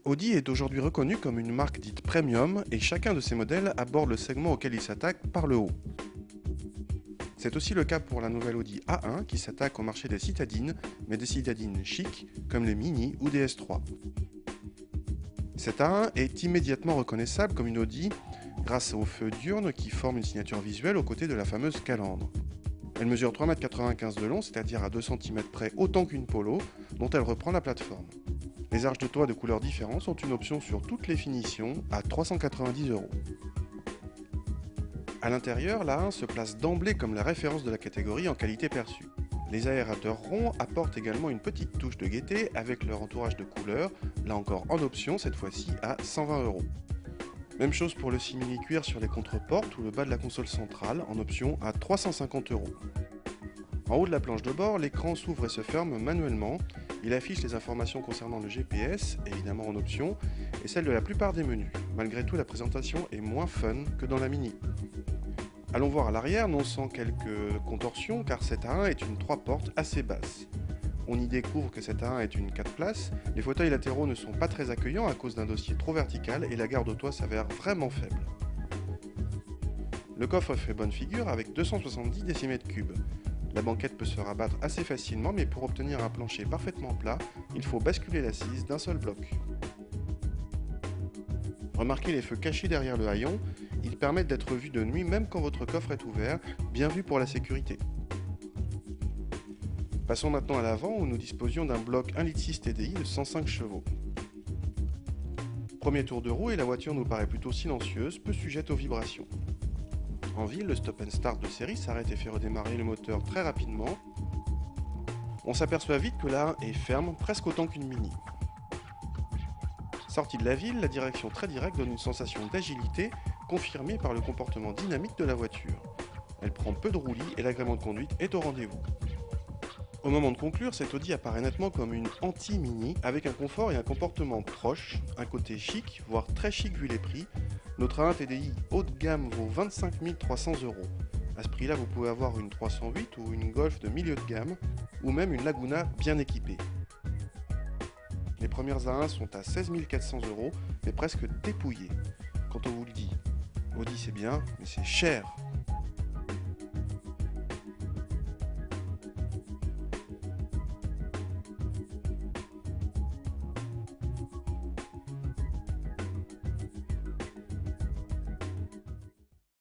Audi est aujourd'hui reconnu comme une marque dite premium et chacun de ses modèles aborde le segment auquel il s'attaque par le haut. C'est aussi le cas pour la nouvelle Audi A1 qui s'attaque au marché des citadines, mais des citadines chic comme les Mini ou des S3. Cette A1 est immédiatement reconnaissable comme une Audi grâce aux feux diurnes qui forment une signature visuelle aux côtés de la fameuse calandre. Elle mesure 3,95 m de long, c'est-à-dire à 2 cm près autant qu'une Polo, dont elle reprend la plateforme. Les arches de toit de couleurs différentes sont une option sur toutes les finitions à 390 €. À l'intérieur, la 1 se place d'emblée comme la référence de la catégorie en qualité perçue. Les aérateurs ronds apportent également une petite touche de gaieté avec leur entourage de couleurs, là encore en option cette fois-ci à 120 €. Même chose pour le simili-cuir sur les contreportes ou le bas de la console centrale en option à 350 €. En haut de la planche de bord, l'écran s'ouvre et se ferme manuellement. Il affiche les informations concernant le GPS, évidemment en option, et celle de la plupart des menus. Malgré tout, la présentation est moins fun que dans la Mini. Allons voir à l'arrière, non sans quelques contorsions, car cette A1 est une 3 portes assez basse. On y découvre que cette A1 est une 4 places, les fauteuils latéraux ne sont pas très accueillants à cause d'un dossier trop vertical et la garde au toit s'avère vraiment faible. Le coffre fait bonne figure avec 270 cm3. La banquette peut se rabattre assez facilement, mais pour obtenir un plancher parfaitement plat, il faut basculer l'assise d'un seul bloc. Remarquez les feux cachés derrière le haillon, ils permettent d'être vus de nuit même quand votre coffre est ouvert, bien vu pour la sécurité. Passons maintenant à l'avant où nous disposions d'un bloc 1,6 litre TDI de 105 chevaux. Premier tour de roue et la voiture nous paraît plutôt silencieuse, peu sujette aux vibrations. En ville, le stop and start de série s'arrête et fait redémarrer le moteur très rapidement. On s'aperçoit vite que la 1 est ferme, presque autant qu'une Mini. Sortie de la ville, la direction très directe donne une sensation d'agilité, confirmée par le comportement dynamique de la voiture. Elle prend peu de roulis et l'agrément de conduite est au rendez-vous. Au moment de conclure, cette Audi apparaît nettement comme une anti-Mini, avec un confort et un comportement proche, un côté chic, voire très chic vu les prix. Notre A1 TDI haut de gamme vaut 25 300 €. À ce prix-là, vous pouvez avoir une 308 ou une Golf de milieu de gamme, ou même une Laguna bien équipée. Les premières A1 sont à 16 400 €, mais presque dépouillées. Quand on vous le dit, Audi c'est bien, mais c'est cher.